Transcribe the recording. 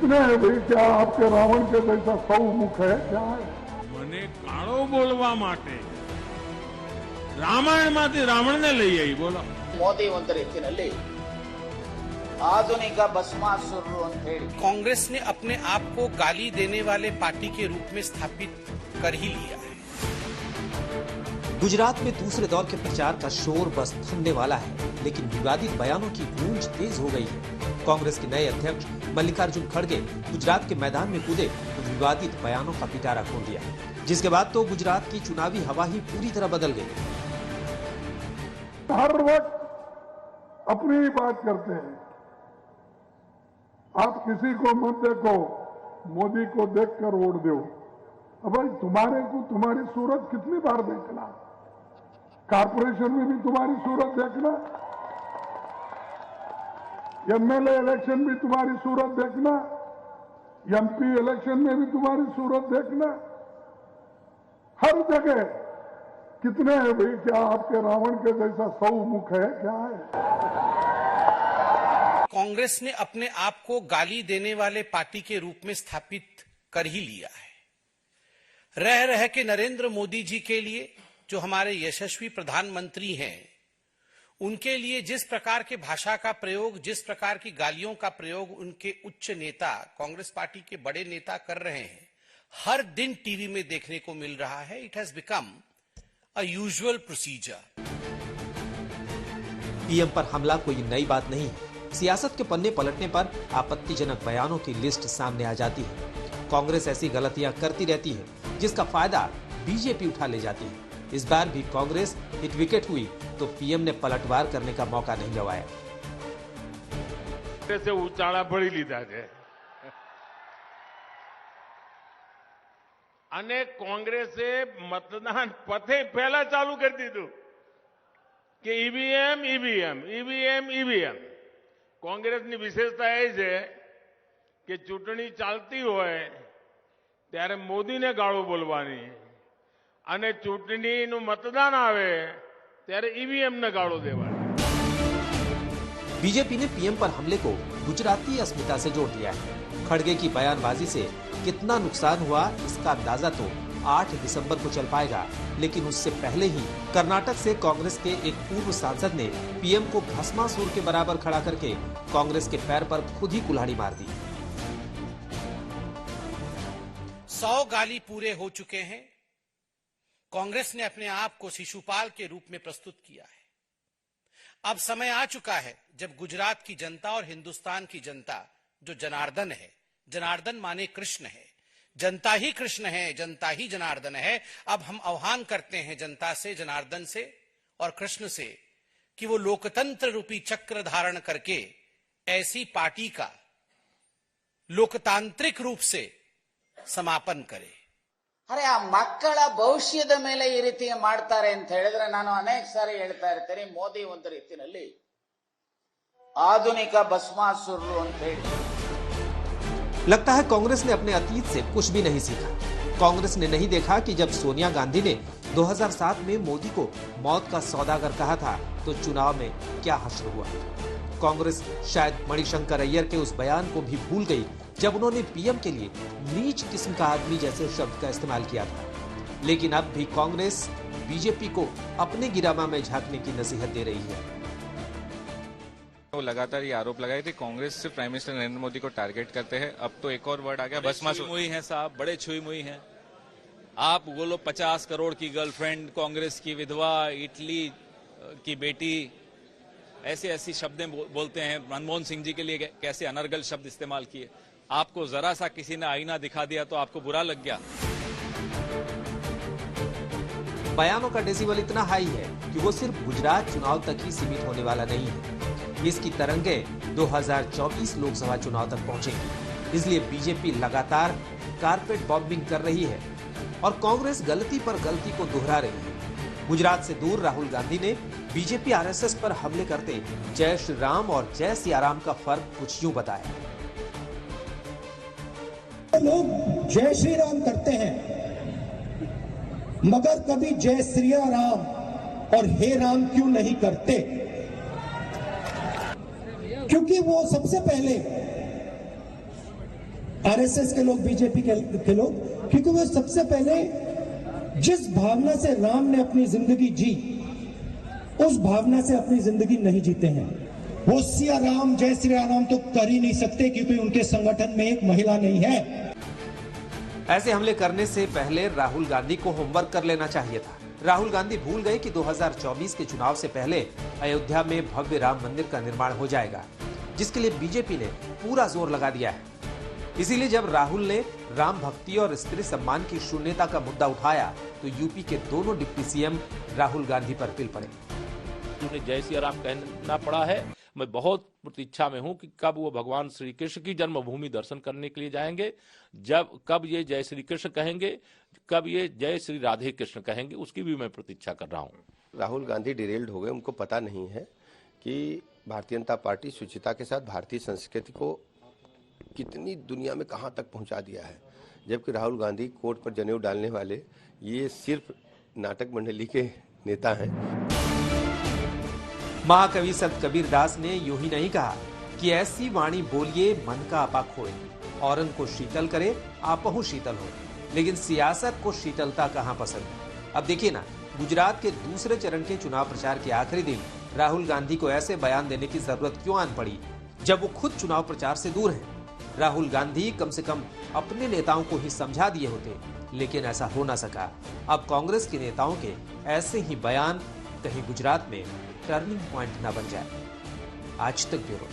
कितने हैं भाई? क्या आपके रावण के जैसा 100 मुख है? क्या है? મને કાળો બોલવા માટે રામાયણમાંથી રાવણને લઈ આવી બોલો. ಮೋದಿ ಒಂದು ರೀತಿಯಲ್ಲಿ आधुनिक भस्मासुरರು ಅಂತ ಹೇಳಿ कांग्रेस ने अपने आप को गाली देने वाले पार्टी के रूप में स्थापित कर ही लिया है. गुजरात में दूसरे दौर के प्रचार का शोर बस थमने वाला है, लेकिन विवादित बयानों की गूंज तेज हो गई है. कांग्रेस के नए अध्यक्ष मल्लिकार्जुन खड़गे गुजरात के मैदान में कूदे तो विवादित बयानों का पिटारा खोल दिया, जिसके बाद तो गुजरात की चुनावी हवा ही पूरी तरह बदल गई. हर वक्त अपनी ही बात करते हैं. आप किसी को मत देखो, मोदी को देखकर वोट दो. अब भाई तुम्हारे को तुम्हारी सूरत कितनी बार देखना? कारपोरेशन में भी तुम्हारी सूरत देखना, एमएलए इलेक्शन भी तुम्हारी सूरत देखना, एमपी इलेक्शन में भी तुम्हारी सूरत देखना. हर जगह कितने हैं भाई? क्या आपके रावण के जैसा 100 मुख है? क्या है? कांग्रेस ने अपने आप को गाली देने वाले पार्टी के रूप में स्थापित कर ही लिया है. रह रह के नरेंद्र मोदी जी के लिए, जो हमारे यशस्वी प्रधानमंत्री हैं, उनके लिए जिस प्रकार के भाषा का प्रयोग, जिस प्रकार की गालियों का प्रयोग उनके उच्च नेता, कांग्रेस पार्टी के बड़े नेता कर रहे हैं, हर दिन टीवी में देखने को मिल रहा है. It has become a usual procedure. PM पर हमला कोई नई बात नहीं है. सियासत के पन्ने पलटने पर आपत्तिजनक बयानों की लिस्ट सामने आ जाती है. कांग्रेस ऐसी गलतियां करती रहती है जिसका फायदा बीजेपी उठा ले जाती है. इस बार भी कांग्रेस हिट विकेट हुई तो पीएम ने पलटवार करने का मौका नहीं गंवाया. ઉચાળા ભળી લીધા છે અને કોંગ્રેસે મતદાન પથે પહેલા ચાલુ કરી દીધું કે ઈવીએમ ઈવીએમ ઈવીએમ ઈવીએમ. કોંગ્રેસની વિશેષતા એ છે કે ચૂંટણી ચાલતી હોય ત્યારે મોદીને ગાળો બોલવાની અને ચૂંટણીનું મતદાન આવે ત્યારે ઈવીએમને ગાળો દેવાની. बीजेपी ने पीएम पर हमले को गुजराती अस्मिता से जोड़ दिया है. खड़गे की बयानबाजी से कितना नुकसान हुआ इसका अंदाजा तो 8 दिसंबर को चल पाएगा, लेकिन उससे पहले ही कर्नाटक से कांग्रेस के एक पूर्व सांसद ने पीएम को भस्मासुर के बराबर खड़ा करके कांग्रेस के पैर पर खुद ही कुल्हाड़ी मार दी. 100 गाली पूरे हो चुके हैं. कांग्रेस ने अपने आप को शिशुपाल के रूप में प्रस्तुत किया है. अब समय आ चुका है जब गुजरात की जनता और हिंदुस्तान की जनता, जो जनार्दन है, जनार्दन माने कृष्ण है, जनता ही कृष्ण है, जनता ही जनार्दन है. अब हम आह्वान करते हैं जनता से, जनार्दन से और कृष्ण से कि वो लोकतंत्र रूपी चक्र धारण करके ऐसी पार्टी का लोकतांत्रिक रूप से समापन करे. ಅರೆ ಆ ಮಕ್ಕಳ ಭವಿಷ್ಯದ ಮೇಲೆ ಈ ರೀತಿ ಮಾಡ್ತಾರೆ ಅಂತ ಹೇಳಿದ್ರೆ ನಾನು ಅನೇಕ ಸಾರಿ ಹೇಳ್ತಾ ಇರ್ತೀನಿ, ಮೋದಿ ಒಂದು ರೀತಿಯಲ್ಲಿ ಆಧುನಿಕ ಭಸ್ಮಾಸುರರು ಅಂತ ಹೇಳಿ. लगता है कांग्रेस ने अपने अतीत से कुछ भी नहीं सीखा. कांग्रेस ने नहीं देखा कि जब सोनिया गांधी ने 2007 में मोदी को मौत का सौदागर कहा था तो चुनाव में क्या हश्र हुआ. कांग्रेस शायद मणिशंकर अय्यर के उस बयान को भी भूल गई जब उन्होंने पीएम के लिए नीच किस्म का आदमी जैसे शब्द का इस्तेमाल किया था. लेकिन अब भी कांग्रेस बीजेपी को अपने गिरामा में झांकने की नसीहत दे रही है. वो लगातार ये आरोप लगाए थे कांग्रेस सिर्फ प्राइम मिनिस्टर नरेंद्र मोदी को टारगेट करते हैं. अब तो एक और वर्ड आ गया, भस्मासुर. मुई है साहब, बड़े छुई मुई हैं. आप बोलो 50 करोड़ की गर्लफ्रेंड, कांग्रेस की विधवा, इटली की बेटी, ऐसे ऐसी शब्दें बोलते हैं. मनमोहन सिंह जी के लिए कैसे अनर्गल शब्द इस्तेमाल किए. आपको जरा सा किसी ने आईना दिखा दिया तो आपको बुरा लग गया. बयानों का डेसिबल इतना हाई है कि वो सिर्फ गुजरात चुनाव तक ही सीमित होने वाला नहीं है. इसकी तरंगे 2024 लोकसभा चुनाव तक पहुंचेंगी. इसलिए बीजेपी लगातार कारपेट बॉम्बिंग कर रही है और कांग्रेस गलती पर गलती को दोहरा रही है. गुजरात से दूर राहुल गांधी ने बीजेपी आरएसएस पर हमले करते जय श्री राम और जय सियाराम का फर्क कुछ यूं बताया. लोग जय श्री राम करते हैं मगर कभी जय श्री राम और हे राम क्यों नहीं करते? क्योंकि वो सबसे पहले आरएसएस के लोग, बीजेपी के लोग, क्योंकि वो सबसे पहले जिस भावना से राम ने अपनी जिंदगी जी, उस भावना से अपनी जिंदगी नहीं जीते हैं। वो सिया राम जय श्री राम तो कर ही नहीं सकते, क्योंकि उनके संगठन में एक महिला नहीं है। ऐसे हमले करने से पहले राहुल गांधी को होमवर्क कर लेना चाहिए था। राहुल गांधी भूल गए कि 2024 के चुनाव से पहले अयोध्या में भव्य राम मंदिर का निर्माण हो जाएगा, जिसके लिए बीजेपी ने पूरा जोर लगा दिया है। इसीलिए जब राहुल ने राम भक्ति और स्त्री सम्मान की शून्यता का मुद्दा उठाया तो यूपी के दोनों डिप्टी सीएम राहुल गांधी पर पिल पड़े। उन्हें जय श्री राम कहना पड़ा है। मैं बहुत प्रतीक्षा में हूं कि कब वो भगवान श्री कृष्ण की जन्मभूमि दर्शन करने के लिए जाएंगे, कब ये जय श्री कृष्ण कहेंगे, कब ये जय श्री राधे कृष्ण कहेंगे, उसकी भी मैं प्रतीक्षा कर रहा हूं। राहुल गांधी डिरेल्ड हो गए, उनको पता नहीं है कि भारतीय जनता पार्टी शुचिता के साथ भारतीय संस्कृति को कितनी दुनिया में कहां तक पहुंचा दिया है। जबकि राहुल गांधी कोर्ट पर जनेऊ डालने वाले ये सिर्फ नाटक मंडली के नेता हैं। महाकवि संत कबीर दास ने यूं ही नहीं कहा कि ऐसी वाणी बोलिए मन का आपा खोए, औरन को शीतल करे आपहु शीतल हो, लेकिन सियासत को शीतलता कहां पसंद है। अब देखिए ना, गुजरात के दूसरे चरण के चुनाव प्रचार के आखिरी दिन राहुल गांधी को ऐसे बयान देने की जरूरत क्यों आन पड़ी जब वो खुद चुनाव प्रचार से दूर हैं। राहुल गांधी कम से कम अपने नेताओं को ही समझा दिए होते, लेकिन ऐसा हो ना सका। अब कांग्रेस के नेताओं के ऐसे ही बयान कहीं गुजरात में टर्निंग पॉइंट न बन जाए। आज तक ब्यूरो।